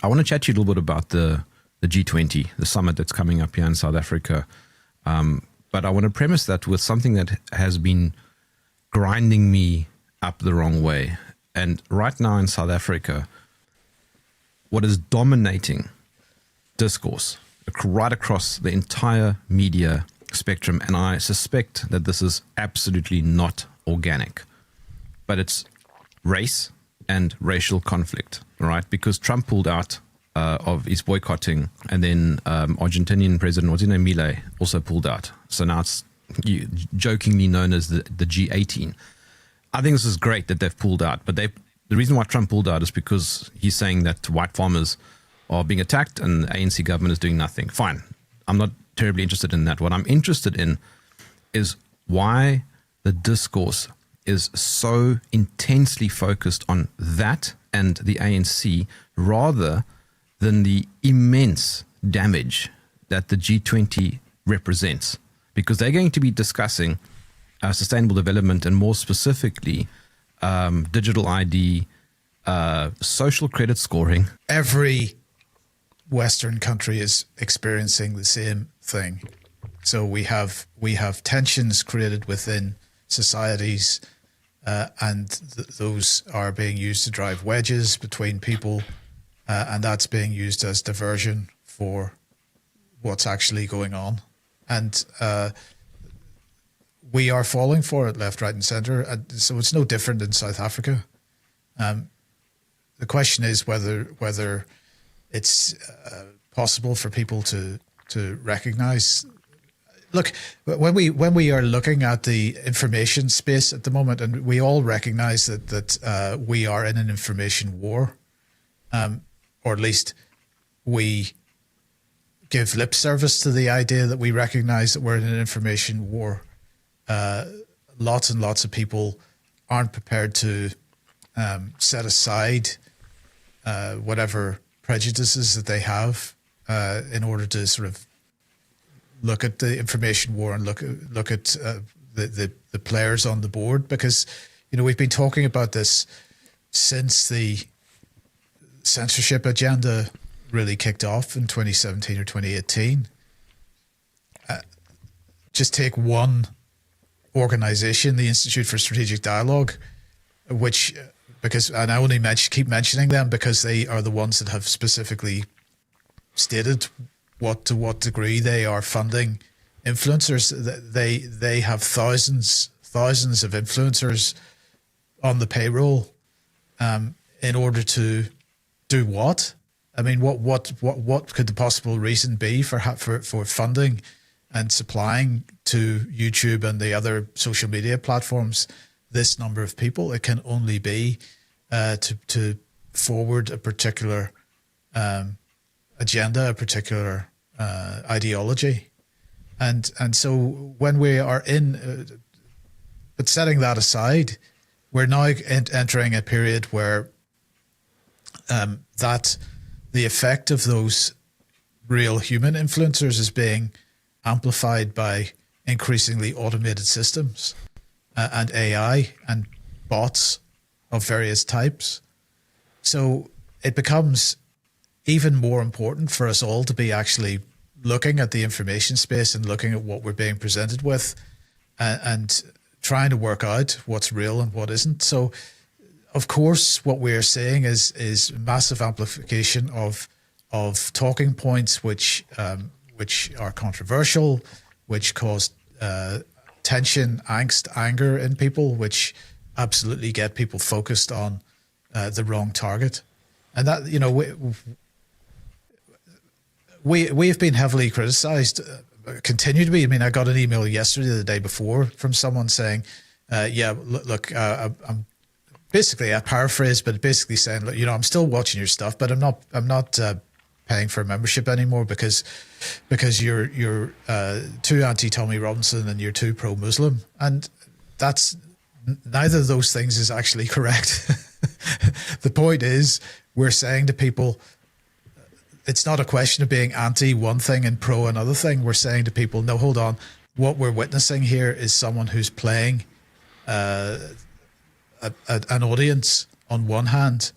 I want to chat to you a little bit about the G20, the summit that's coming up here in South Africa. But I want to premise that with something that has been grinding me up the wrong way. And right now in South Africa, what is dominating discourse right across the entire media spectrum, and I suspect that this is absolutely not organic, but it's race and racial conflict, right? Because Trump pulled out of his boycotting, and then Argentinian President, what's his name, Milei, also pulled out. So now it's jokingly known as the G18. I think this is great that they've pulled out, but the reason why Trump pulled out is because he's saying that white farmers are being attacked and the ANC government is doing nothing. Fine. I'm not terribly interested in that. What I'm interested in is why the discourse is so intensely focused on that and the ANC rather than the immense damage that the G20 represents. Because they're going to be discussing sustainable development and more specifically digital ID, social credit scoring. Every Western country is experiencing the same thing. So we have tensions created within societies, and those are being used to drive wedges between people, and that's being used as diversion for what's actually going on. And we are falling for it left, right, and centre. And so it's no different in South Africa. The question is whether it's possible for people to recognise. Look, when we are looking at the information space at the moment, and we all recognise that we are in an information war, or at least we give lip service to the idea that we recognise that we're in an information war. Lots and lots of people aren't prepared to set aside whatever prejudices that they have in order to sort of look at the information war and look at the players on the board, because we've been talking about this since the censorship agenda really kicked off in 2017 or 2018. Just take one organization, the Institute for Strategic Dialogue, which, and I only keep mentioning them because they are the ones that have specifically stated to what degree they are funding influencers. They have thousands of influencers on the payroll in order to do what? I mean, what could the possible reason be for funding and supplying to YouTube and the other social media platforms this number of people? It can only be to forward a particular agenda, a particular ideology, and so when we are but setting that aside, we're now entering a period where that the effect of those real human influencers is being amplified by increasingly automated systems and AI and bots of various types. So it becomes even more important for us all to be actually looking at the information space and looking at what we're being presented with and trying to work out what's real and what isn't. So, of course, what we're seeing is massive amplification of talking points which are controversial, which cause tension, angst, anger in people, which absolutely get people focused on the wrong target. And that, we have been heavily criticized, continue to be. I mean, I got an email yesterday, the day before, from someone saying, I'm basically, I paraphrase, but basically saying, look, I'm still watching your stuff, but I'm not paying for a membership anymore because you're too anti-Tommy Robinson and you're too pro-Muslim. And that's, neither of those things is actually correct. The point is, we're saying to people, it's not a question of being anti one thing and pro another thing. We're saying to people, no, hold on. What we're witnessing here is someone who's playing an audience on one hand,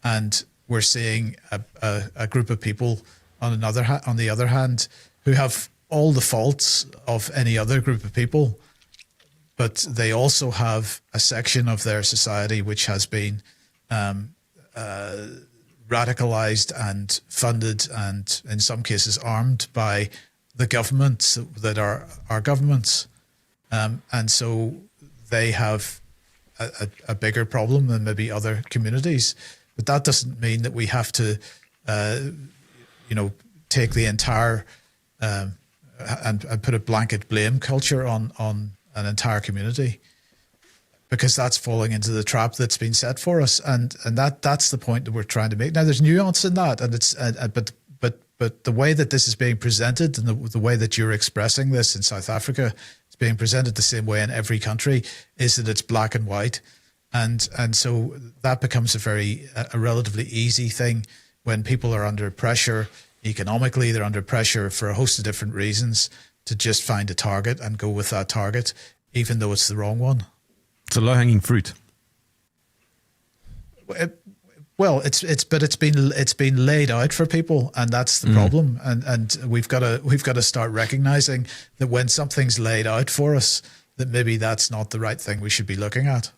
and we're seeing a group of people on the other hand, who have all the faults of any other group of people, but they also have a section of their society which has been radicalized and funded and in some cases armed by the governments that are our governments. And so they have a bigger problem than maybe other communities. But that doesn't mean that we have to, take the entire and put a blanket blame culture on an entire community, because that's falling into the trap that's been set for us. And that's the point that we're trying to make. Now, there's nuance in that, and it's but the way that this is being presented and the way that you're expressing this in South Africa, it's being presented the same way in every country, is that it's black and white. And so that becomes a relatively easy thing when people are under pressure economically. They're under pressure for a host of different reasons to just find a target and go with that target, even though it's the wrong one. It's a low-hanging fruit. It's been laid out for people, and that's the problem. And we've got to start recognizing that when something's laid out for us, that maybe that's not the right thing we should be looking at.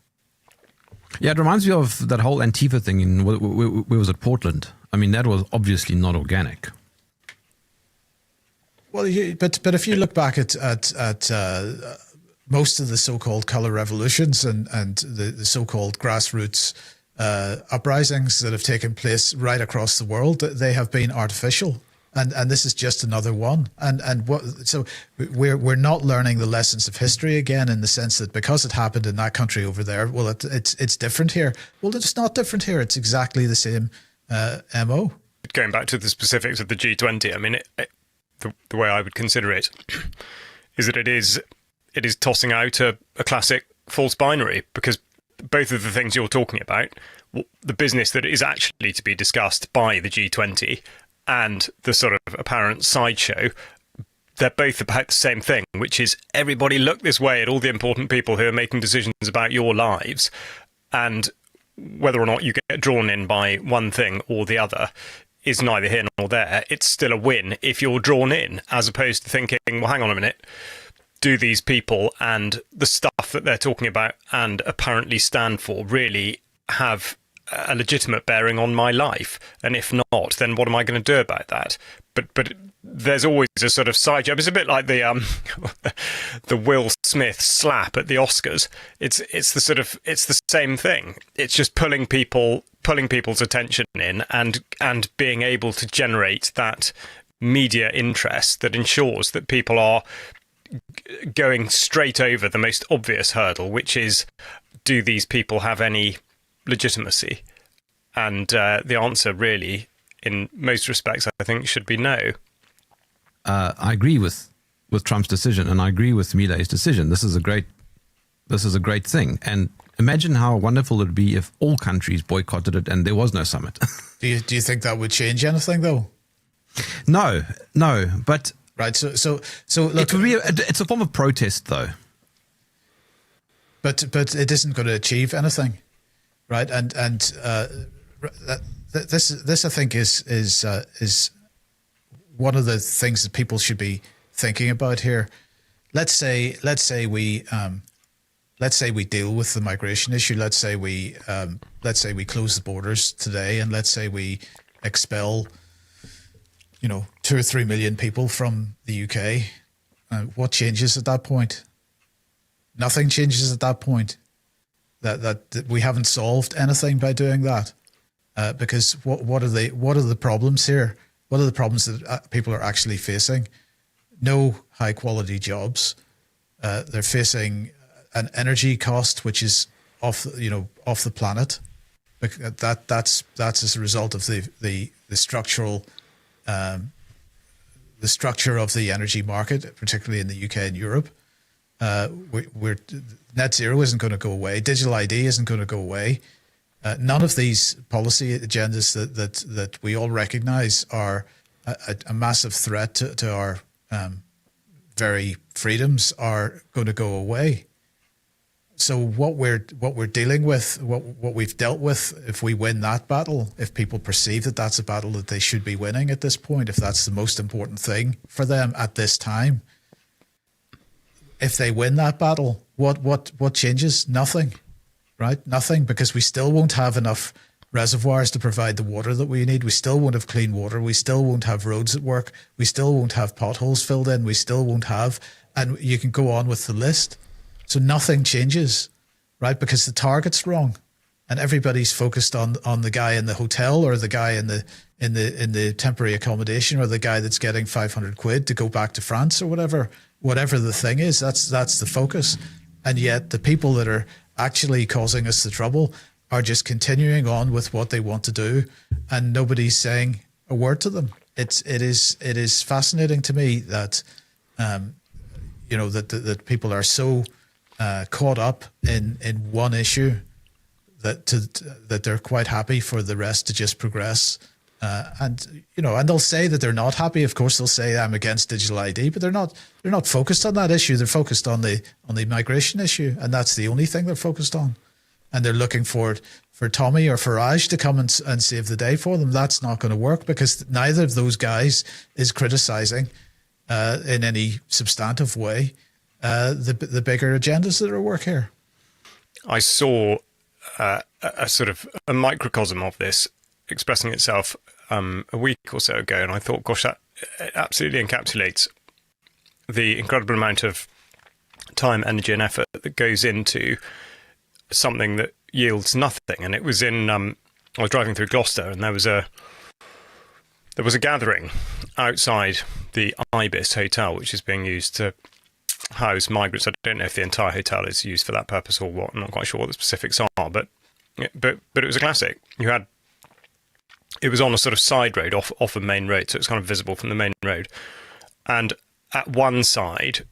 Yeah, it reminds me of that whole Antifa thing in where was it, Portland? I mean, that was obviously not organic. Well, but if you look back at most of the so-called color revolutions and the so-called grassroots uprisings that have taken place right across the world, they have been artificial, and this is just another one. So we're not learning the lessons of history again, in the sense that because it happened in that country over there, well, it's different here. Well, it's not different here. It's exactly the same MO. Going back to the specifics of the G20, I mean, the way I would consider it is that it is tossing out a classic false binary, because both of the things you're talking about, the business that is actually to be discussed by the G20 and the sort of apparent sideshow, they're both about the same thing, which is everybody look this way at all the important people who are making decisions about your lives, and whether or not you get drawn in by one thing or the other is neither here nor there. It's still a win if you're drawn in, as opposed to thinking, well, hang on a minute, do these people and the stuff that they're talking about and apparently stand for really have a legitimate bearing on my life? And if not, then what am I going to do about that? But there's always a sort of side job. It's a bit like the the Will Smith slap at the Oscars. It's the same thing. It's just pulling people's attention in and being able to generate that media interest that ensures that people are going straight over the most obvious hurdle, which is, do these people have any legitimacy? And the answer really, in most respects, I think, should be no. I agree with Trump's decision, and I agree with Milei's decision. This is a great thing. And imagine how wonderful it would be if all countries boycotted it and there was no summit. Do you think that would change anything, though? No, but right. So look, it's a form of protest, though. But it isn't going to achieve anything, right? And this I think is one of the things that people should be thinking about here. Let's say we deal with the migration issue. Let's say we close the borders today, and let's say we expel 2 or 3 million people from the UK. What changes at that point? Nothing changes at that point. That we haven't solved anything by doing that, because what are the problems here? What are the problems that people are actually facing? No high quality jobs. They're facing an energy cost which is off the planet. That's as a result of the structural the structure of the energy market, particularly in the UK and Europe. We're net zero isn't going to go away. Digital ID isn't going to go away. None of these policy agendas that we all recognise are a massive threat to our very freedoms are going to go away. So what we're dealing with, what we've dealt with, if we win that battle, if people perceive that that's a battle that they should be winning at this point, if that's the most important thing for them at this time, if they win that battle, what changes? Nothing, right? Nothing, because we still won't have enough reservoirs to provide the water that we need. We still won't have clean water. We still won't have roads that work. We still won't have potholes filled in. We still won't have, and you can go on with the list. So nothing changes, right? Because the target's wrong, and everybody's focused on the guy in the hotel, or the guy in the temporary accommodation, or the guy that's getting 500 quid to go back to France, or whatever the thing is. That's the focus, and yet the people that are actually causing us the trouble are just continuing on with what they want to do, and nobody's saying a word to them. It is fascinating to me that that people are so caught up in one issue that they're quite happy for the rest to just progress, and they'll say that they're not happy. Of course, they'll say I'm against digital ID, but they're not focused on that issue. They're focused on the migration issue, and that's the only thing they're focused on. And they're looking for Tommy or Farage to come and save the day for them. That's not going to work, because neither of those guys is criticising in any substantive way the bigger agendas that are at work here. I saw a sort of a microcosm of this expressing itself a week or so ago, and I thought, gosh, that absolutely encapsulates the incredible amount of time, energy, and effort that goes into something that yields nothing. And it was in I was driving through Gloucester, and there was a gathering outside the Ibis Hotel, which is being used to house migrants. I don't know if the entire hotel is used for that purpose or what. I'm not quite sure what the specifics are, but it was a classic. It was on a sort of side road off a main road, so it's kind of visible from the main road. And at one side,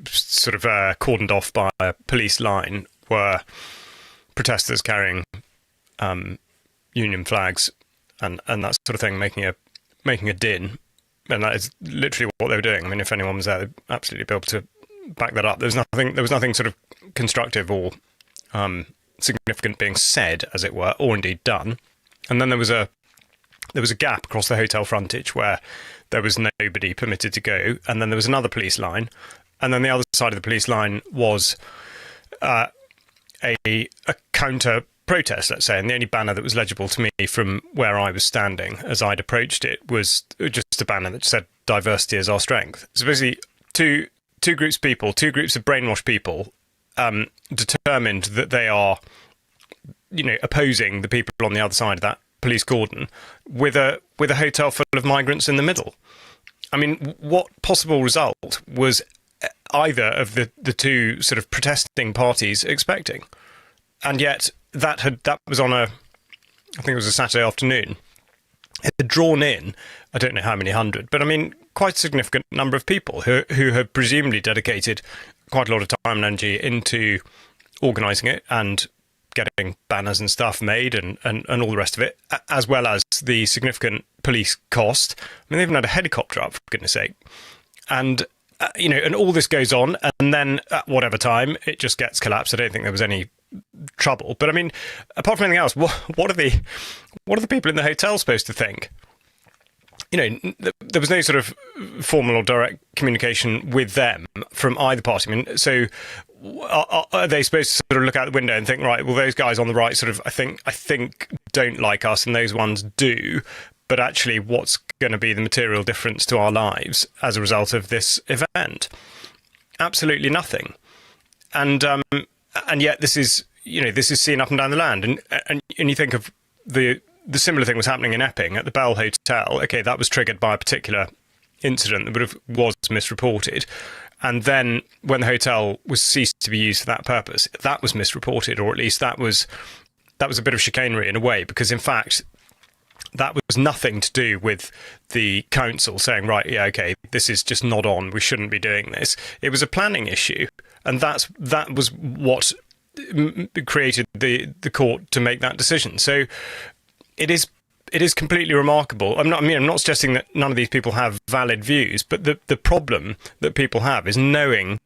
sort of cordoned off by a police line, were protesters carrying union flags and that sort of thing, making a din. And that is literally what they were doing. I mean, if anyone was there, they'd absolutely be able to back that up. There was nothing sort of constructive or significant being said, as it were, or indeed done. And then there was a gap across the hotel frontage where there was nobody permitted to go. And then there was another police line. And then the other side of the police line was a counter protest, let's say, and the only banner that was legible to me from where I was standing as I'd approached it was just a banner that said "Diversity is our strength." So basically, two groups of people, two groups of brainwashed people, determined that they are, opposing the people on the other side of that police cordon, with a hotel full of migrants in the middle. I mean, what possible result was either of the two sort of protesting parties expecting? And yet that was on I think it was a Saturday afternoon. It had drawn in, I don't know how many hundred, but I mean, quite a significant number of people who had presumably dedicated quite a lot of time and energy into organising it and getting banners and stuff made and all the rest of it, as well as the significant police cost. I mean, they even had a helicopter up, for goodness sake. And and all this goes on, and then at whatever time it just gets collapsed. I don't think there was any trouble, but I mean, apart from anything else, what are the people in the hotel supposed to think? There was no sort of formal or direct communication with them from either party. I mean, so are they supposed to sort of look out the window and think, right, well, those guys on the right sort of, I think don't like us, and those ones do. But actually, what's going to be the material difference to our lives as a result of this event? Absolutely nothing. And yet this is seen up and down the land. And you think of the similar thing was happening in Epping at the Bell Hotel. Okay, that was triggered by a particular incident that was misreported. And then when the hotel was ceased to be used for that purpose, that was misreported, or at least that was a bit of chicanery in a way, because in fact, that was nothing to do with the council saying, right, yeah, okay, this is just not on, we shouldn't be doing this. It was a planning issue, and that was what created the court to make that decision. So it is completely remarkable. I'm not suggesting that none of these people have valid views, but the problem that people have is knowing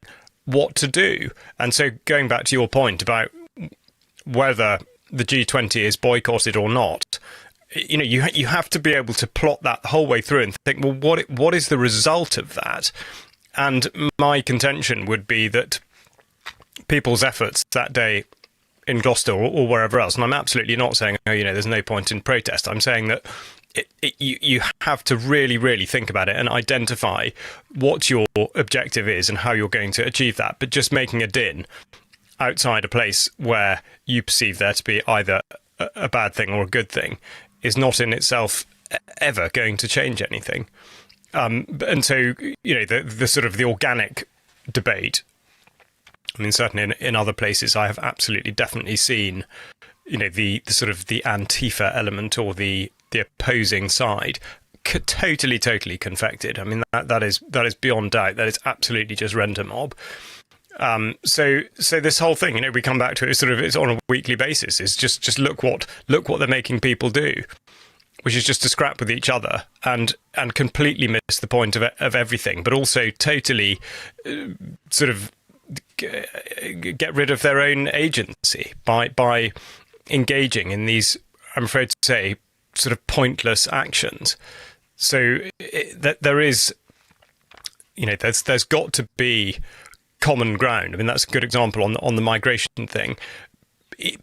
what to do. And so going back to your point about whether the G20 is boycotted or not, you know, you have to be able to plot that the whole way through and think, well, what is the result of that? And my contention would be that people's efforts that day in Gloucester or wherever else, and I'm absolutely not saying, oh, you know, there's no point in protest. I'm saying that you have to really, really think about it and identify what your objective is and how you're going to achieve that. But just making a din outside a place where you perceive there to be either a bad thing or a good thing is not in itself ever going to change anything. And so, you know, the sort of the organic debate, I mean, certainly in other places, I have absolutely definitely seen, you know, the sort of the Antifa element or the opposing side totally confected. I mean, that is beyond doubt. That is absolutely just rent a mob. So this whole thing, you know, we come back to it sort of, it's on a weekly basis. It's just look what they're making people do, which is just to scrap with each other and completely miss the point of everything, but also totally sort of get rid of their own agency by engaging in these, I'm afraid to say, sort of pointless actions. So that there is, you know, there's got to be common ground. I mean, that's a good example on the migration thing.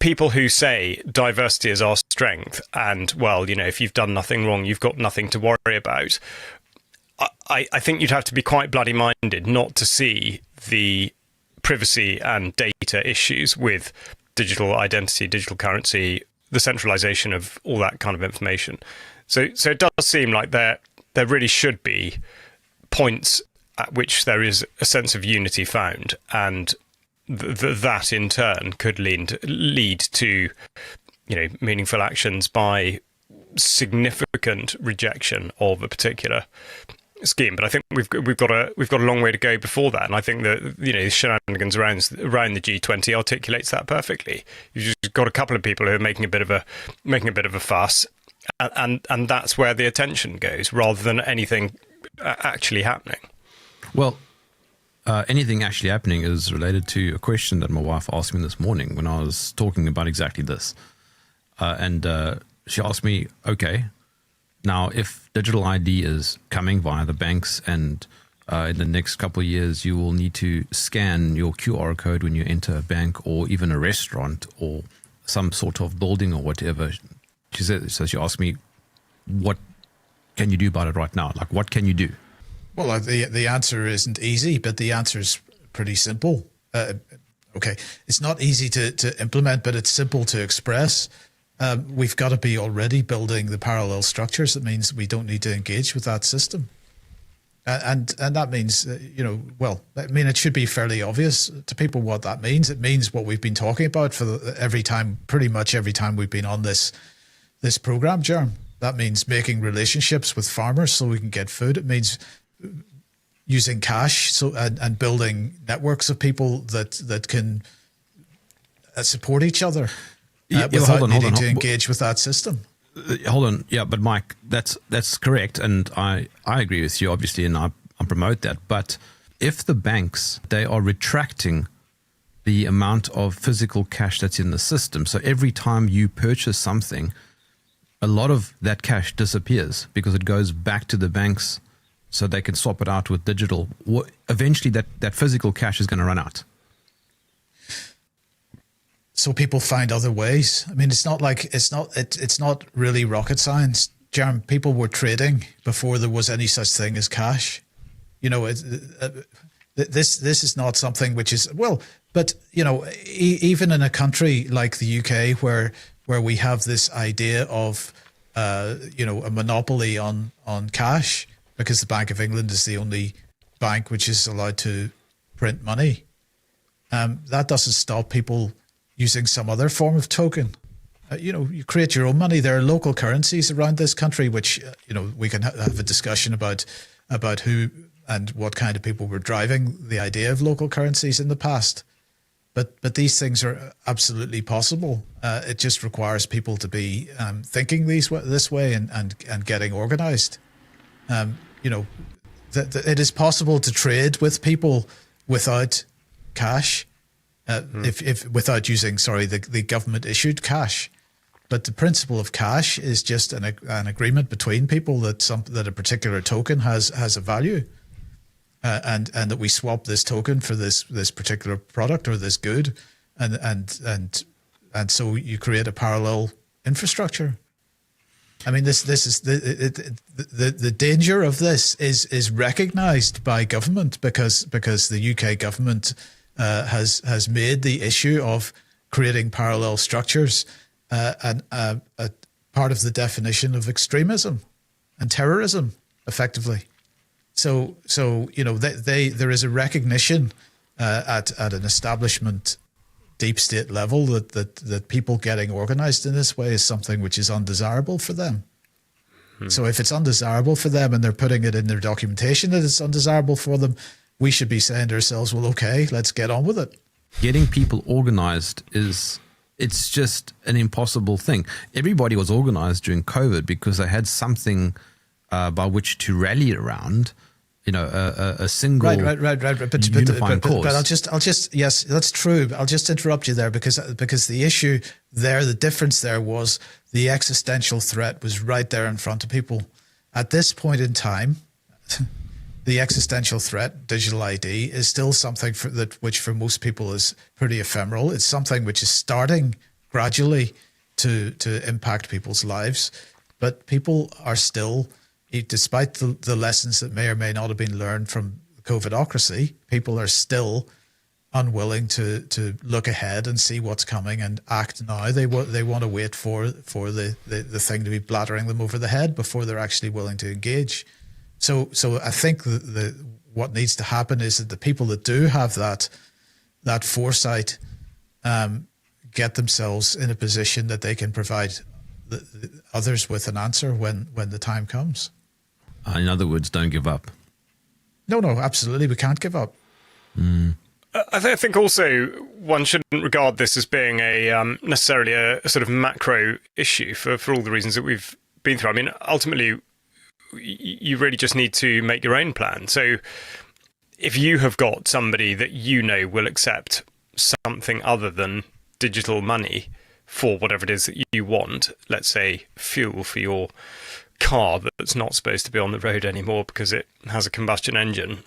People who say diversity is our strength and, well, you know, if you've done nothing wrong, you've got nothing to worry about. I think you'd have to be quite bloody minded not to see the privacy and data issues with digital identity, digital currency, the centralization of all that kind of information. So it does seem like there really should be points at which there is a sense of unity found, and that in turn could lead to, you know, meaningful actions by significant rejection of a particular scheme. But I think we've got a long way to go before that, and I think that, you know, the shenanigans around the G20 articulates that perfectly. You've just got a couple of people who are making a bit of a fuss, and that's where the attention goes, rather than anything actually happening. Well, anything actually happening is related to a question that my wife asked me this morning when I was talking about exactly this. And she asked me, okay, now if digital ID is coming via the banks and in the next couple of years you will need to scan your QR code when you enter a bank or even a restaurant or some sort of building or whatever. She asked me, what can you do about it right now? Like, what can you do? Well, the answer isn't easy, but the answer is pretty simple. Okay, it's not easy to implement, but it's simple to express. We've got to be already building the parallel structures. That means we don't need to engage with that system. And that means, you know, well, I mean, it should be fairly obvious to people what that means. It means what we've been talking about for pretty much every time we've been on this program, Jerm. That means making relationships with farmers so we can get food. It means using cash and building networks of people that can support each other without needing to engage with that system. Hold on. Yeah, but Mike, that's correct. And I agree with you, obviously, and I promote that. But if the banks, they are retracting the amount of physical cash that's in the system, so every time you purchase something, a lot of that cash disappears because it goes back to the banks so they can swap it out with digital. Eventually, that physical cash is going to run out. So people find other ways. I mean, it's not really rocket science, Jerm. People were trading before there was any such thing as cash. You know, this is not something which is, well, but you know, even in a country like the UK where we have this idea of you know, a monopoly on cash, because the Bank of England is the only bank which is allowed to print money. That doesn't stop people using some other form of token. You know, you create your own money. There are local currencies around this country, which, you know, we can have a discussion about who and what kind of people were driving the idea of local currencies in the past. But these things are absolutely possible. It just requires people to be thinking this way and getting organized. You know, it is possible to trade with people without cash, if without using, the government issued cash. But the principle of cash is just an agreement between people that a particular token has a value, and that we swap this token for this particular product or this good, and so you create a parallel infrastructure. I mean, this is the danger of this is recognized by government because the UK government has made the issue of creating parallel structures and a part of the definition of extremism and terrorism, effectively. So there is a recognition at an establishment deep state level that people getting organized in this way is something which is undesirable for them. So if it's undesirable for them and they're putting it in their documentation that it's undesirable for them, we should be saying to ourselves, well, okay, let's get on with it. Getting people organized it's just an impossible thing. Everybody was organized during COVID because they had something by which to rally around, a single right. unifying cause. But I'll just yes, that's true. I'll just interrupt you there because the issue there, the difference there was the existential threat was right there in front of people. At this point in time, the existential threat, digital ID, is still something which for most people is pretty ephemeral. It's something which is starting gradually to impact people's lives, but people are still, despite the lessons that may or may not have been learned from COVIDocracy, people are still unwilling to look ahead and see what's coming and act now. They want to wait for the thing to be blattering them over the head before they're actually willing to engage. So I think what needs to happen is that the people that do have that foresight get themselves in a position that they can provide others with an answer when the time comes. In other words, don't give up. No, absolutely. We can't give up. I think also one shouldn't regard this as being necessarily a sort of macro issue for all the reasons that we've been through. I mean, ultimately, you really just need to make your own plan. So if you have got somebody that will accept something other than digital money for whatever it is that you want, let's say fuel for your car that's not supposed to be on the road anymore because it has a combustion engine,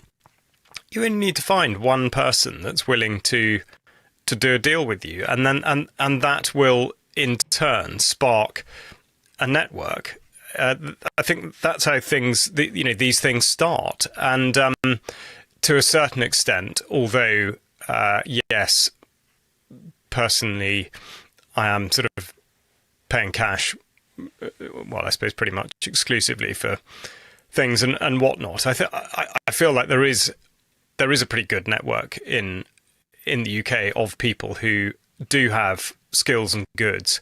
you only need to find one person that's willing to do a deal with you, and then and that will in turn spark a network. I think that's how these things start, and to a certain extent, although yes, personally, I am sort of paying cash, well, I suppose pretty much exclusively for things and whatnot. I feel like there is a pretty good network in the UK of people who do have skills and goods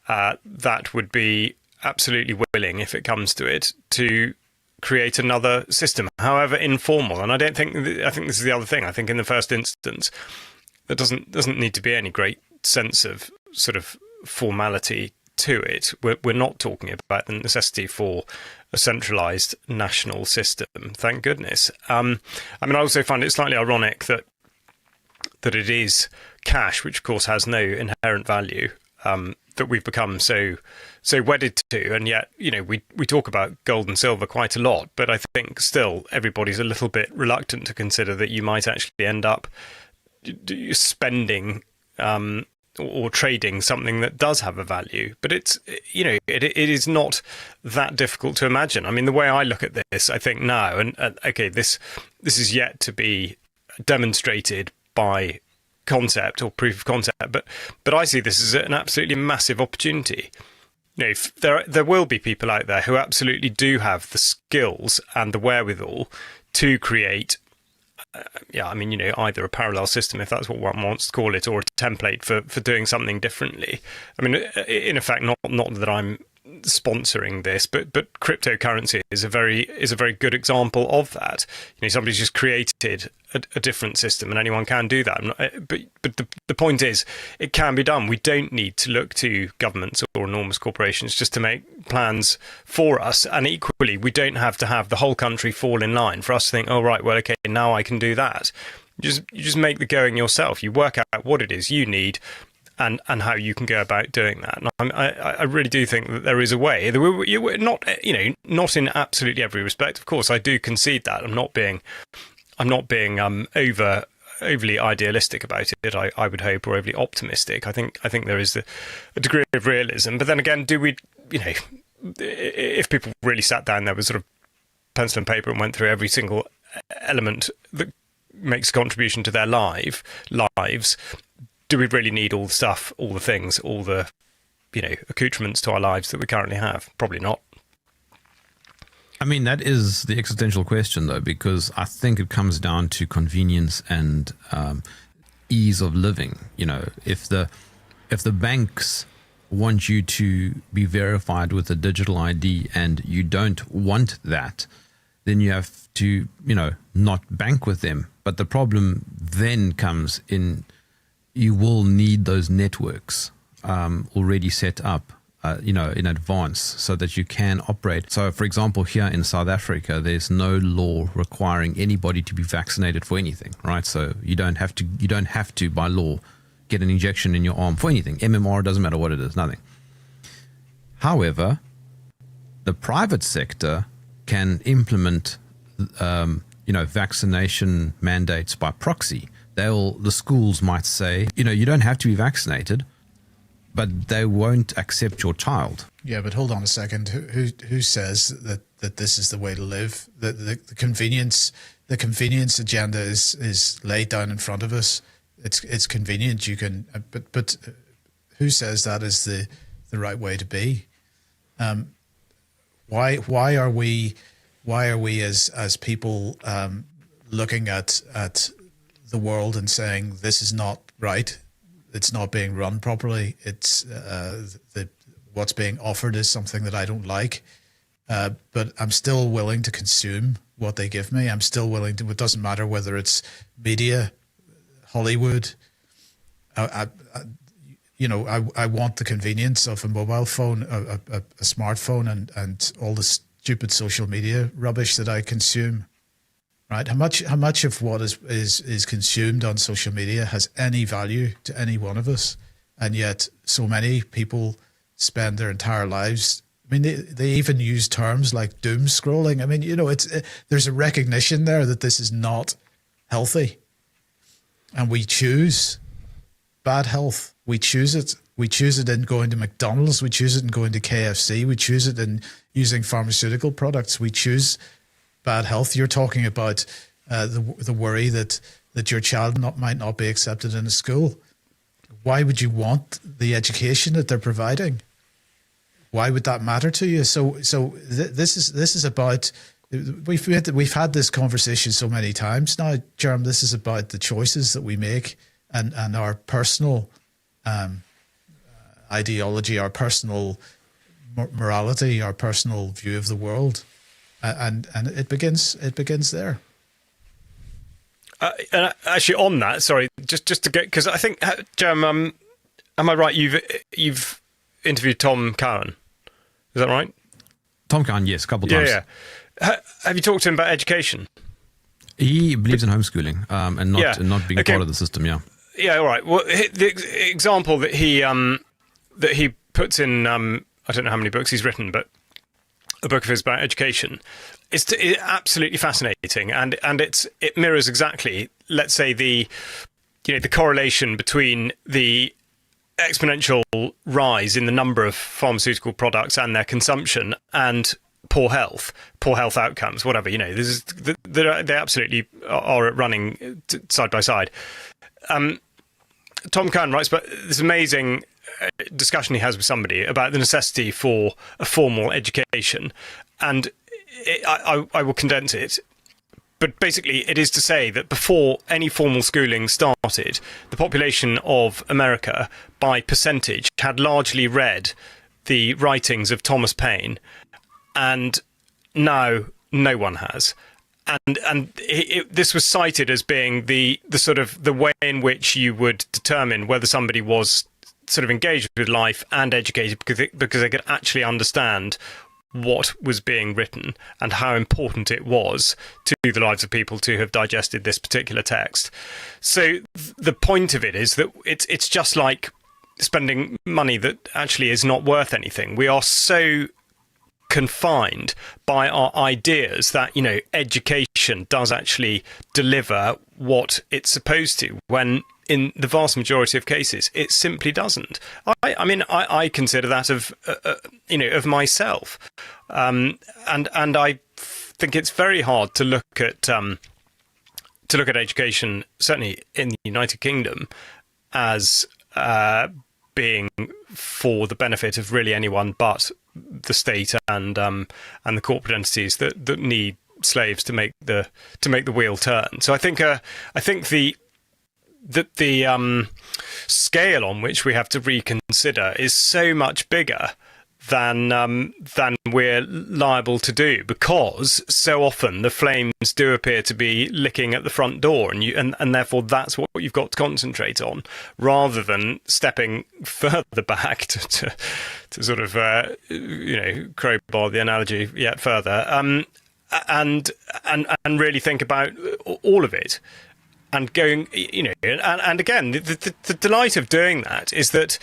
that would be absolutely willing, if it comes to it, to create another system, however informal. And I think this is the other thing. I think in the first instance, there doesn't need to be any great sense of sort of formality to it. We're not talking about the necessity for a centralized national system, thank goodness. I mean, I also find it slightly ironic that it is cash, which of course has no inherent value, that we've become so wedded to, and yet we talk about gold and silver quite a lot, but I think still everybody's a little bit reluctant to consider that you might actually end up spending or trading something that does have a value. But it is not that difficult to imagine. I mean, the way I look at this, I think now, and okay, this is yet to be demonstrated by concept or proof of concept, but I see this as an absolutely massive opportunity. If there will be people out there who absolutely do have the skills and the wherewithal to create either a parallel system, if that's what one wants to call it, or a template for doing something differently. I mean, in effect, not that I'm sponsoring this, but cryptocurrency is a very good example of that. Somebody's just created a different system, and anyone can do that. But the point is, it can be done. We don't need to look to governments or enormous corporations just to make plans for us. And equally, we don't have to have the whole country fall in line for us to think, oh right, well, okay, now I can do that. You just make the going yourself. You work out what it is you need, and how you can go about doing that. And I really do think that there is a way. We're not, not in absolutely every respect. Of course, I do concede that. I'm not being overly idealistic about it, I would hope, or overly optimistic. I think there is a degree of realism. But then again, do we, if people really sat down there with sort of pencil and paper and went through every single element that makes a contribution to their lives, do we really need all the stuff, all the things, all the, accoutrements to our lives that we currently have? Probably not. I mean, that is the existential question, though, because I think it comes down to convenience and ease of living. If the banks want you to be verified with a digital ID and you don't want that, then you have to, not bank with them. But the problem then comes in, you will need those networks already set up, in advance so that you can operate. So, for example, here in South Africa, there's no law requiring anybody to be vaccinated for anything, right? So you don't have to, by law, get an injection in your arm for anything. MMR, doesn't matter what it is, nothing. However, the private sector can implement, vaccination mandates by proxy. The schools might say, you don't have to be vaccinated, but they won't accept your child. Yeah, but hold on a second. Who says that this is the way to live? The convenience agenda is laid down in front of us. It's convenient. You can, but who says that is the right way to be? Why are we as people looking at the world and saying this is not right? It's not being run properly. It's what's being offered is something that I don't like, but I'm still willing to consume what they give me. I'm still willing to. It doesn't matter whether it's media, Hollywood. I want the convenience of a mobile phone, a smartphone, and all the stupid social media rubbish that I consume. Right? How much of what is consumed on social media has any value to any one of us? And yet so many people spend their entire lives. I mean, they even use terms like doom scrolling. I mean, there's a recognition there that this is not healthy. And we choose bad health. We choose it. We choose it in going to McDonald's. We choose it in going to KFC. We choose it in using pharmaceutical products. We choose bad health. You're talking about the worry that your child might not be accepted in a school. Why would you want the education that they're providing? Why would that matter to you? So this is about. We've had this conversation so many times now, Jerm. This is about the choices that we make and our personal ideology, our personal morality, our personal view of the world. And it begins there. And actually, on that, sorry, just to get, because I think, Jerm, am I right? You've interviewed Tom Cowan, is that right? Tom Cowan, yes, a couple of times. Yeah. Have you talked to him about education? He believes in homeschooling and not being part of the system. Yeah. Yeah. All right. Well, the example that he puts in, I don't know how many books he's written, but a book of his about education. It's absolutely fascinating, and it mirrors exactly, let's say, the correlation between the exponential rise in the number of pharmaceutical products and their consumption and poor health outcomes, whatever. They absolutely are running side by side. Tom Cowan writes about this amazing discussion he has with somebody about the necessity for a formal education, and I will condense it, but basically it is to say that before any formal schooling started, the population of America by percentage had largely read the writings of Thomas Paine, and now no one has. And this was cited as being the sort of the way in which you would determine whether somebody was sort of engaged with life and educated, because they could actually understand what was being written and how important it was to the lives of people to have digested this particular text. So the point of it is that it's just like spending money that actually is not worth anything. We are so confined by our ideas that, you know, education does actually deliver what it's supposed to, when in the vast majority of cases it simply doesn't. I consider that of of myself, and I think it's very hard to look at education, certainly in the United Kingdom, as being for the benefit of really anyone but the state and the corporate entities that need slaves to make the wheel turn. So I think the scale on which we have to reconsider is so much bigger than we're liable to do, because so often the flames do appear to be licking at the front door, and therefore that's what you've got to concentrate on, rather than stepping further back to sort of crowbar the analogy yet further, and really think about all of it. And going, and again, the delight of doing that is that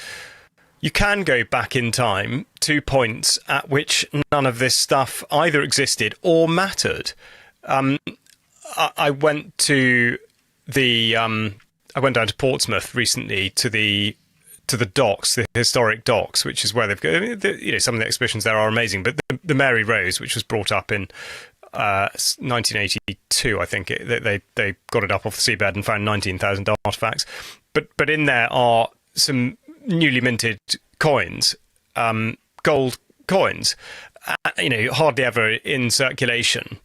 you can go back in time to points at which none of this stuff either existed or mattered. I went down to Portsmouth recently to the docks, the historic docks, which is where they've got, some of the exhibitions there are amazing, but the Mary Rose, which was brought up in 1982, I think they got it up off the seabed and found 19,000 artifacts. But in there are some newly minted coins, gold coins, hardly ever in circulation.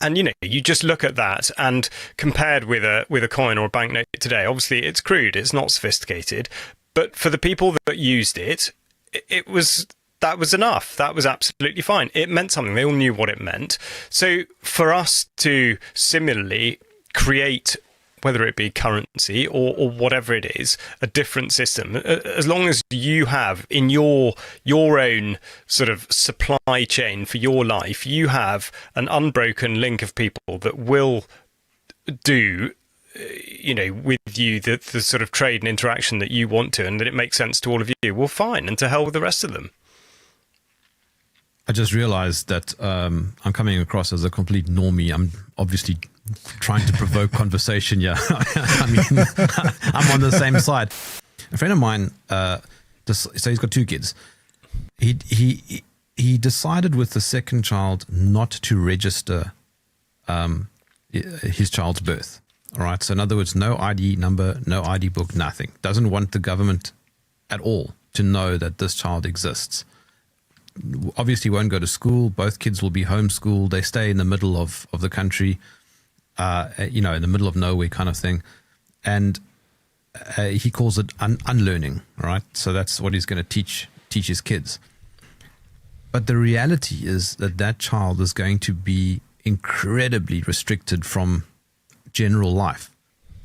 And you just look at that, and compared with a coin or a banknote today, obviously it's crude, it's not sophisticated, but for the people that used it, that was enough. That was absolutely fine. It meant something. They all knew what it meant. So for us to similarly create, whether it be currency or whatever it is, a different system, as long as you have in your own sort of supply chain for your life, you have an unbroken link of people that will do with you the sort of trade and interaction that you want to, and that it makes sense to all of you, well, fine, and to hell with the rest of them. I just realized that I'm coming across as a complete normie. I'm obviously trying to provoke conversation. Yeah, I mean, I'm on the same side. A friend of mine, so he's got two kids. He decided with the second child not to register his child's birth. All right. So in other words, no ID number, no ID book, nothing. Doesn't want the government at all to know that this child exists. Obviously won't go to school. Both kids will be homeschooled. They stay in the middle of the country, in the middle of nowhere kind of thing. And he calls it unlearning, right? So that's what he's going to teach his kids. But the reality is that child is going to be incredibly restricted from general life.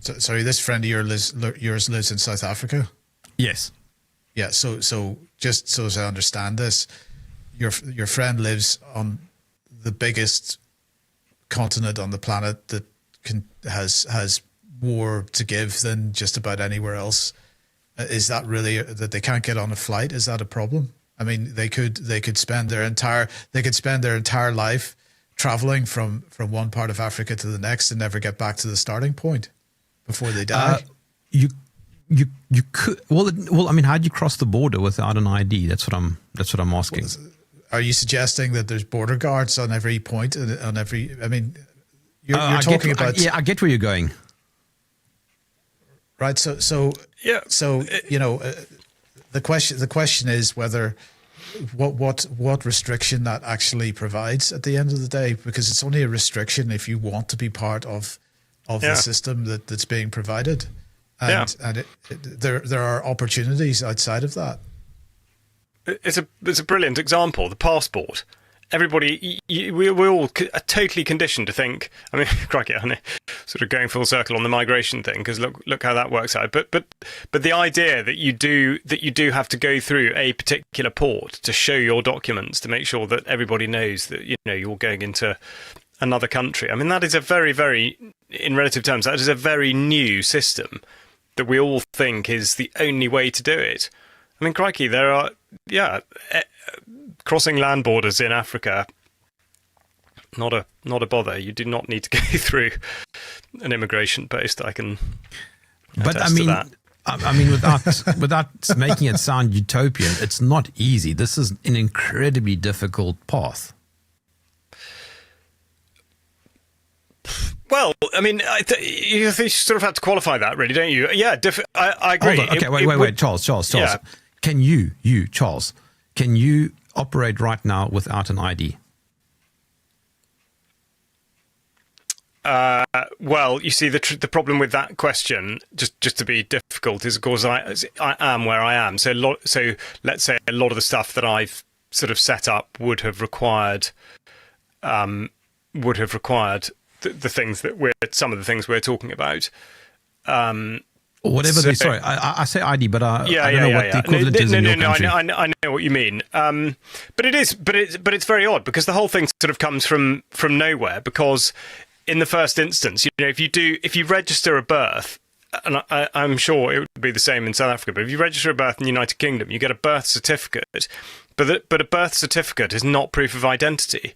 So, sorry, this friend of yours lives in South Africa? Yes. Yeah, so just so as I understand this, your friend lives on the biggest continent on the planet that has more to give than just about anywhere else. Is that really that they can't get on a flight? Is that a problem? I mean, they could spend their entire life traveling from one part of Africa to the next and never get back to the starting point before they die. You could. Well, I mean, how'd you cross the border without an ID? That's what I'm asking. Are you suggesting that there's border guards on every point on every? I mean, you're talking about. I get where you're going. Right. So yeah. So the question is whether what restriction that actually provides at the end of the day, because it's only a restriction if you want to be part of the system that's being provided. And there are opportunities outside of that. It's a brilliant example. The passport. everybody, we're all are totally conditioned to think. I mean, crikey, I know, sort of going full circle on the migration thing, because look how that works out. But the idea that you do have to go through a particular port to show your documents to make sure that everybody knows that you're going into another country. I mean, that is a very, very, in relative terms, that is a very new system that we all think is the only way to do it. I mean, crikey, there are, crossing land borders in Africa, not a bother. You do not need to go through an immigration post. I can attest to that. I mean, without making it sound utopian, it's not easy. This is an incredibly difficult path. Well, I mean, you sort of have to qualify that, really, don't you? Yeah, I agree. Hold on. Okay, wait, Charles. Yeah. Can Charles, can you operate right now without an ID? Well, you see, the problem with that question, just to be difficult, is of course I am where I am. So let's say a lot of the stuff that I've sort of set up would have required the things that some of the things we're talking about. Whatever. Sorry, I say ID, but I don't know what the equivalent is in your country. I know what you mean. But it's very odd, because the whole thing sort of comes from nowhere. Because in the first instance, if you register a birth, and I'm sure it would be the same in South Africa, but if you register a birth in the United Kingdom, you get a birth certificate. But a birth certificate is not proof of identity.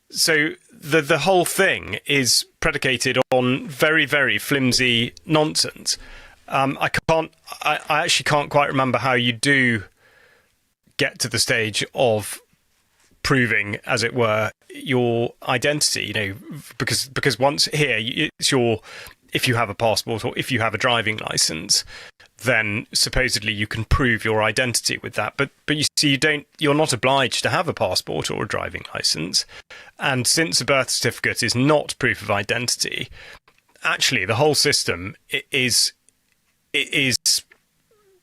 So the whole thing is predicated on very, very flimsy nonsense. I actually can't quite remember how you do get to the stage of proving, as it were, your identity. Because once here, it's if you have a passport or if you have a driving license, then supposedly you can prove your identity with that. But you see, you're not obliged to have a passport or a driving license. And since a birth certificate is not proof of identity, actually the whole system is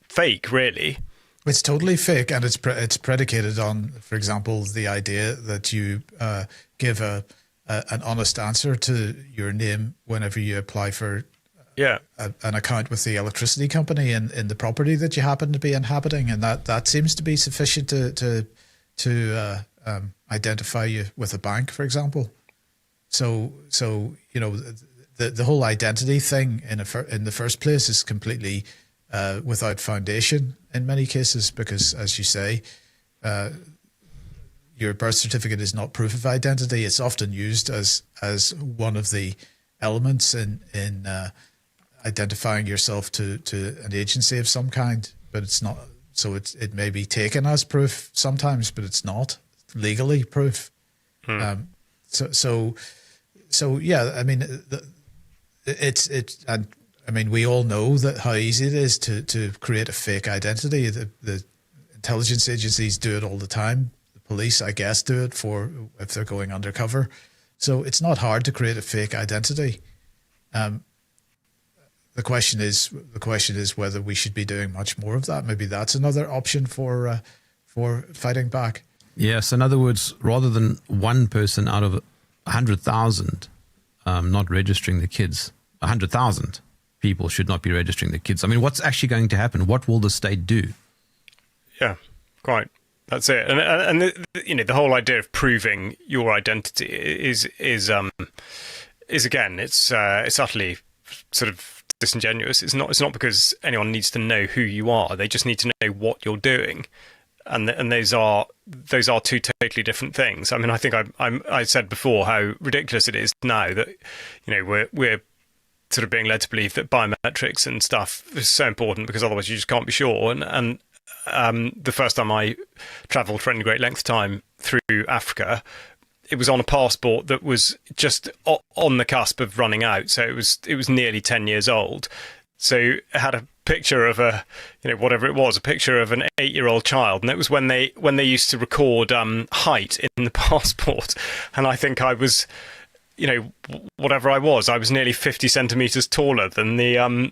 fake, really. It's totally fake, and it's predicated on, for example, the idea that you give an honest answer to your name whenever you apply for an account with the electricity company in the property that you happen to be inhabiting, and that seems to be sufficient to identify you with a bank, for example. So the whole identity thing in the first place is completely without foundation in many cases, because, as you say, your birth certificate is not proof of identity. It's often used as one of the elements in identifying yourself to an agency of some kind, but it's not. So it may be taken as proof sometimes, but it's not legally proof. So yeah, I mean, and I mean, we all know that how easy it is to create a fake identity. The intelligence agencies do it all the time. The police, I guess, do it if they're going undercover. So it's not hard to create a fake identity. The question is whether we should be doing much more of that. Maybe that's another option for fighting back. Yes, in other words, rather than one person out of 100,000 not registering the kids, 100,000 people should not be registering the kids. I mean, what's actually going to happen? What will the state do? Yeah, quite. That's it. And the whole idea of proving your identity is again, it's utterly sort of disingenuous. It's not because anyone needs to know who you are. They just need to know what you're doing, and those are two totally different things. I mean, I think I said before how ridiculous it is now that we're sort of being led to believe that biometrics and stuff is so important, because otherwise you just can't be sure. And the first time I travelled for any great length of time through Africa, it was on a passport that was just on the cusp of running out. So it was nearly 10 years old. So it had a picture of a picture of an 8-year-old child, and it was when they used to record height in the passport. And I think I was, whatever I was nearly 50 centimeters taller than the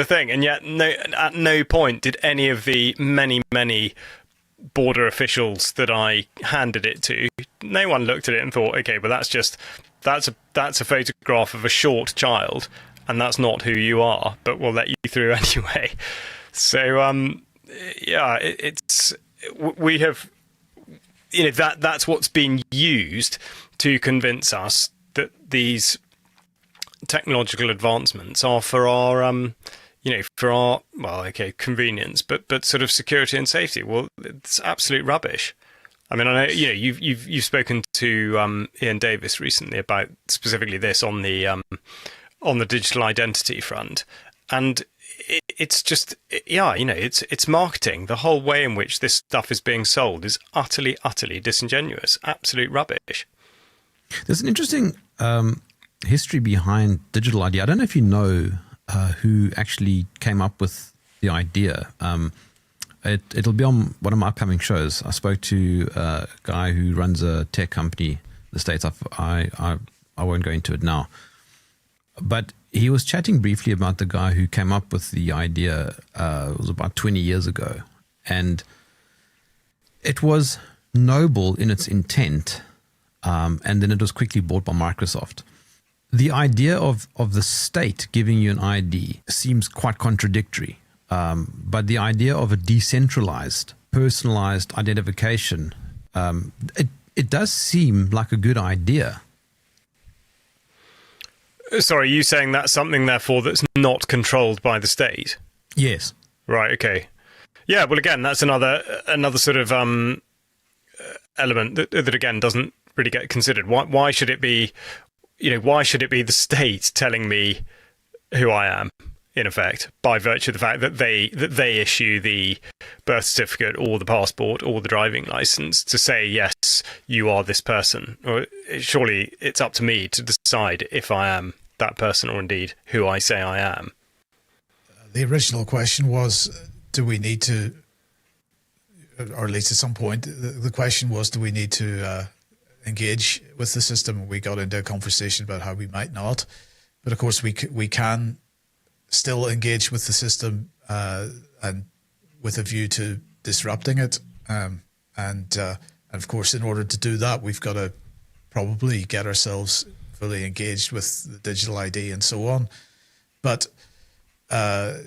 thing, and yet at no point did any of the many border officials that I handed it to, no one looked at it and thought, okay, but that's a photograph of a short child, and that's not who you are, but we'll let you through anyway. So we have, that's what's been used to convince us that these technological advancements are for our convenience, but sort of security and safety. Well, it's absolute rubbish. I mean, I know you've spoken to Ian Davis recently about specifically this on the digital identity front, and it's just it's marketing. The whole way in which this stuff is being sold is utterly disingenuous, absolute rubbish. There's an interesting history behind digital ID. I don't know if you know who actually came up with the idea. It'll be on one of my upcoming shows. I spoke to a guy who runs a tech company in the States. I won't go into it now. But he was chatting briefly about the guy who came up with the idea. It was about 20 years ago. And it was noble in its intent. And then it was quickly bought by Microsoft. The idea of the state giving you an ID seems quite contradictory. But the idea of a decentralized, personalized identification, it does seem like a good idea. Sorry, are you saying that's something, therefore, that's not controlled by the state? Yes. Right, okay. Yeah, well, again, that's another sort of element that again doesn't really get considered. Why should it be, why should it be the state telling me who I am, in effect, by virtue of the fact that they issue the birth certificate or the passport or the driving license to say, yes, you are this person? Or surely it's up to me to decide if I am that person or indeed who I say I am. The original question was, do we need to, or at least at some point, the question was, do we need to engage with the system? We got into a conversation about how we might not. But of course, we can still engage with the system and with a view to disrupting it. And of course, in order to do that, we've got to probably get ourselves fully engaged with the digital ID and so on. But I've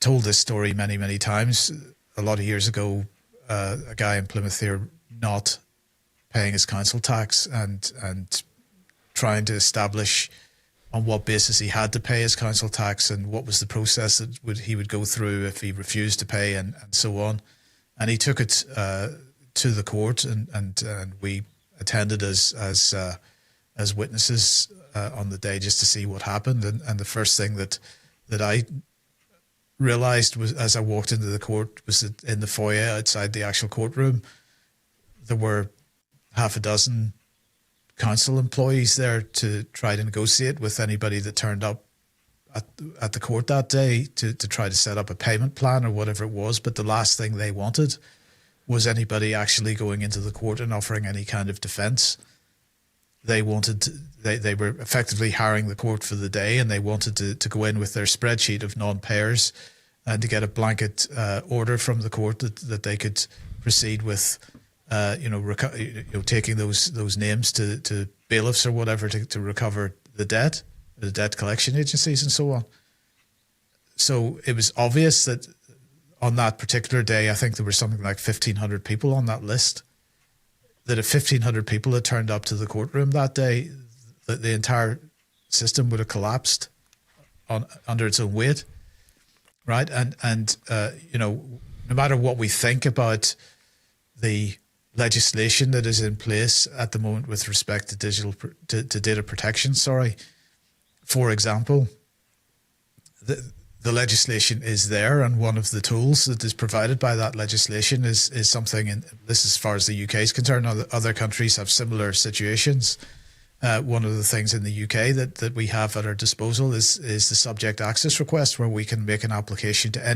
told this story many times. A lot of years ago, a guy in Plymouth here not paying his council tax and trying to establish on what basis he had to pay his council tax and what was the process that he would go through if he refused to pay and so on. And he took it to the court and we attended as witnesses on the day just to see what happened. And the first thing that I realized was, as I walked into the court, was that in the foyer outside the actual courtroom, there were half a dozen council employees there to try to negotiate with anybody that turned up at the court that day to try to set up a payment plan or whatever it was. But the last thing they wanted was anybody actually going into the court and offering any kind of defense. They wanted they were effectively hiring the court for the day, and they wanted to go in with their spreadsheet of non-payers and to get a blanket order from the court that they could proceed with taking those names to bailiffs or whatever to recover the debt collection agencies and so on. So it was obvious that on that particular day, I think there were something like 1,500 people on that list, that if 1,500 people had turned up to the courtroom that day, that the entire system would have collapsed under its own weight, right? And no matter what we think about the legislation that is in place at the moment with respect to data protection, for example, the legislation is there, and one of the tools that is provided by that legislation is something, and this is as far as the UK is concerned. Other countries have similar situations. One of the things in the UK that we have at our disposal is the subject access request, where we can make an application to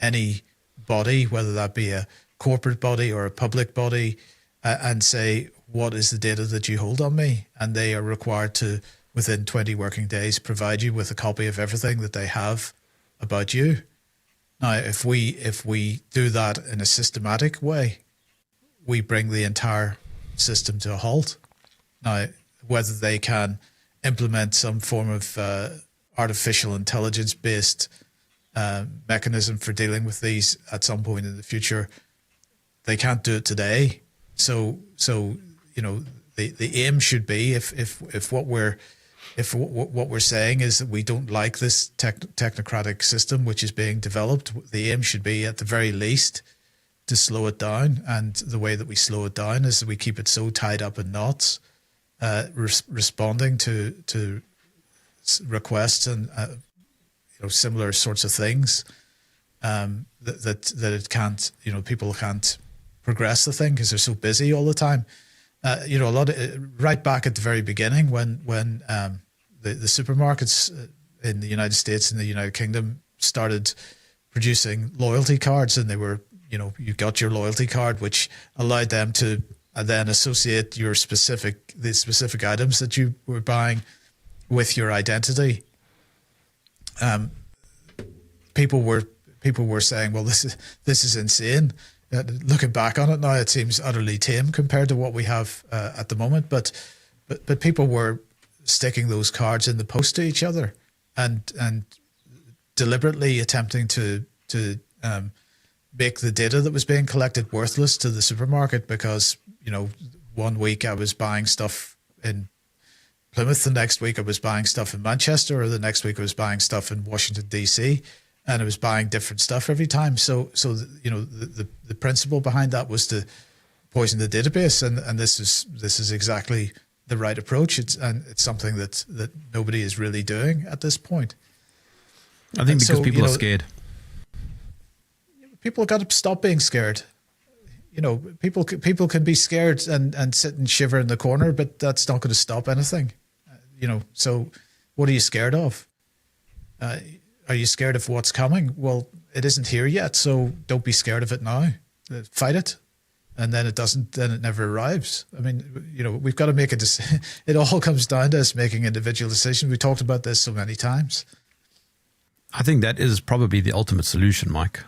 any body, whether that be a corporate body or a public body, and say, what is the data that you hold on me? And they are required to, within 20 working days, provide you with a copy of everything that they have about you. Now, if we do that in a systematic way, we bring the entire system to a halt. Now, whether they can implement some form of artificial intelligence-based mechanism for dealing with these at some point in the future, they can't do it today. So you know, the aim should be, if what we're saying is that we don't like this technocratic system which is being developed, the aim should be at the very least to slow it down. And the way that we slow it down is that we keep it so tied up in knots, responding to requests and similar sorts of things, that it can't, people can't progress the thing because they're so busy all the time. A lot of, right back at the very beginning when the supermarkets in the United States and the United Kingdom started producing loyalty cards, and they were, you got your loyalty card, which allowed them to then associate the specific items that you were buying with your identity. People were saying, well, this is insane. Looking back on it now, it seems utterly tame compared to what we have at the moment. But people were sticking those cards in the post to each other, and deliberately attempting to make the data that was being collected worthless to the supermarket, because 1 week I was buying stuff in Plymouth, the next week I was buying stuff in Manchester, or the next week I was buying stuff in Washington DC, and I was buying different stuff every time. So the principle behind that was to poison the database, and this is exactly the right approach. It's something that nobody is really doing at this point. I think because people are scared. People have got to stop being scared. People can be scared and sit and shiver in the corner, but that's not going to stop anything. So what are you scared of? Are you scared of what's coming? Well, it isn't here yet, so don't be scared of it now. Fight it, and then it never arrives. I mean, we've got to make a decision. It all comes down to us making individual decisions. We talked about this so many times. I think that is probably the ultimate solution, Mike.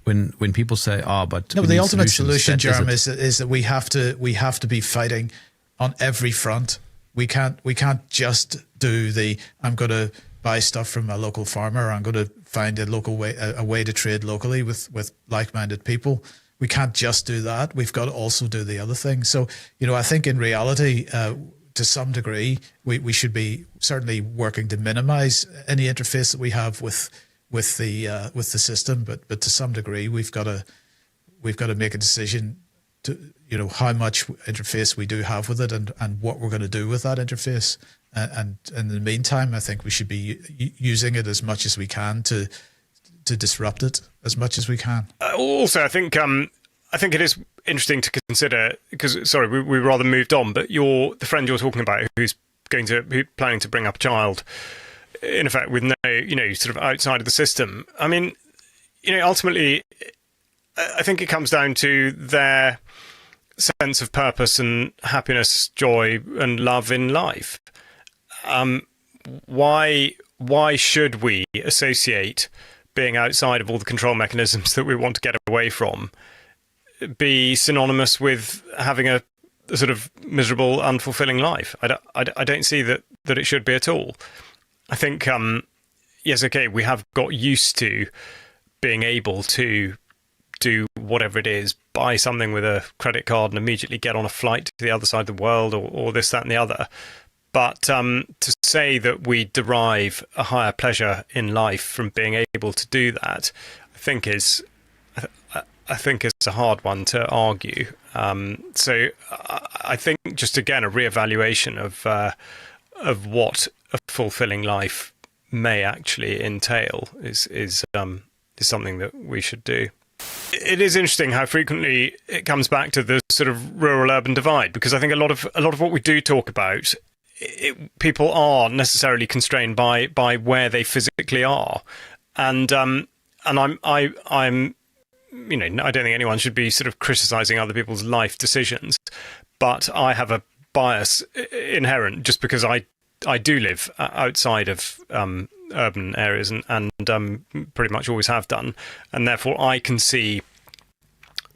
When people say, but no, the ultimate solution, Jerm, is that we have to be fighting on every front. We can't just do I'm going to buy stuff from a local farmer, or I'm going to find a way to trade locally with like-minded people. We can't just do that. We've got to also do the other thing. So, I think in reality, to some degree, we should be certainly working to minimize any interface that we have with the system, but to some degree, we've got to make a decision to how much interface we do have with it, and what we're going to do with that interface. And in the meantime, I think we should be using it as much as we can to disrupt it as much as we can. Also, I think it is interesting to consider, because we rather moved on, but the friend you're talking about who's planning to bring up a child, in effect with no, sort of outside of the system. I mean, ultimately, I think it comes down to their sense of purpose and happiness, joy and love in life. Why should we associate being outside of all the control mechanisms that we want to get away from be synonymous with having a sort of miserable, unfulfilling life? I don't see that it should be at all. I think, yes, okay, we have got used to being able to do whatever it is, buy something with a credit card and immediately get on a flight to the other side of the world, or this, that and the other. But to say that we derive a higher pleasure in life from being able to do that, I think is a hard one to argue. So I think just again a reevaluation of what a fulfilling life may actually entail is something that we should do. It is interesting how frequently it comes back to the sort of rural-urban divide, because I think a lot of what we do talk about, people are necessarily constrained by where they physically are, and I'm I don't think anyone should be sort of criticizing other people's life decisions, but I have a bias inherent just because I do live outside of urban areas, and pretty much always have done, and therefore I can see.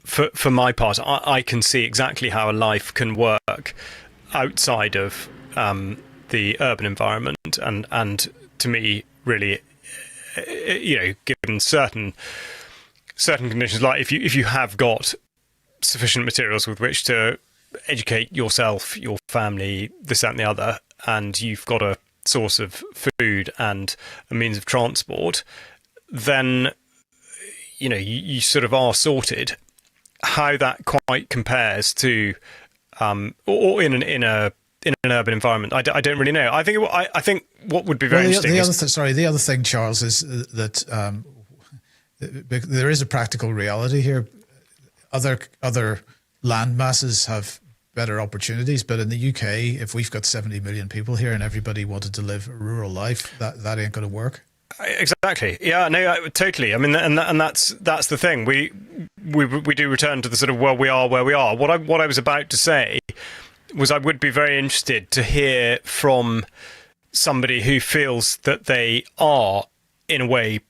For my part, I can see exactly how a life can work outside of the urban environment, and to me, really, given certain conditions, like if you have got sufficient materials with which to educate yourself, your family, this, that, and the other, and you've got a source of food and a means of transport, then you sort of are sorted. How that quite compares to, or in an urban environment, I don't really know. I think what would be very interesting. The other thing, Charles, is that there is a practical reality here. Other land masses have better opportunities, but in the UK, if we've got 70 million people here and everybody wanted to live a rural life, that ain't going to work. Exactly. Yeah. No. Totally. I mean, and that's the thing. We do return to the sort of we are where we are. What I was about to say was I would be very interested to hear from somebody who feels that they are in a way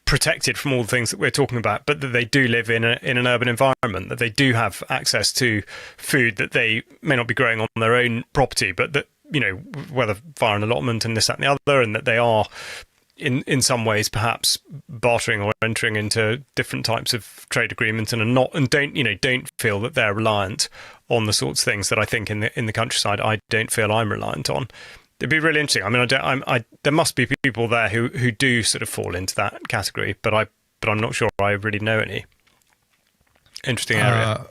protected from all the things that we're talking about, but that they do live in an urban environment, that they do have access to food that they may not be growing on their own property, but that whether via an allotment and this, that, and the other, and that they are in some ways perhaps bartering or entering into different types of trade agreements and don't feel that they're reliant on the sorts of things that I think in the countryside I don't feel I'm reliant on. It'd be really interesting. I mean, there must be people there who do sort of fall into that category, but I'm not sure I really know any. Interesting area.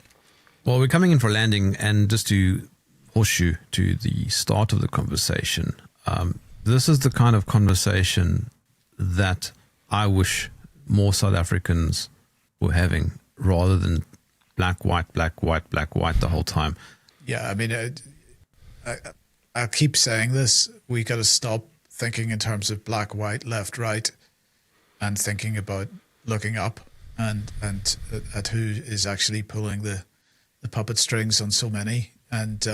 Well, we're coming in for landing, and just to horseshoe to the start of the conversation. This is the kind of conversation that I wish more South Africans were having, rather than black, white, black, white, black, white the whole time. Yeah, I mean, I keep saying this. We got to stop thinking in terms of black, white, left, right, and thinking about looking up and at who is actually pulling the puppet strings on so many, and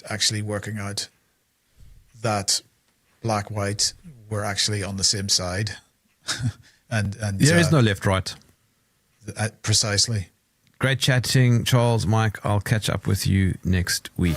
actually working out that black, white, we're actually on the same side. and there is no left, right. Precisely. Great chatting, Charles, Mike. I'll catch up with you next week.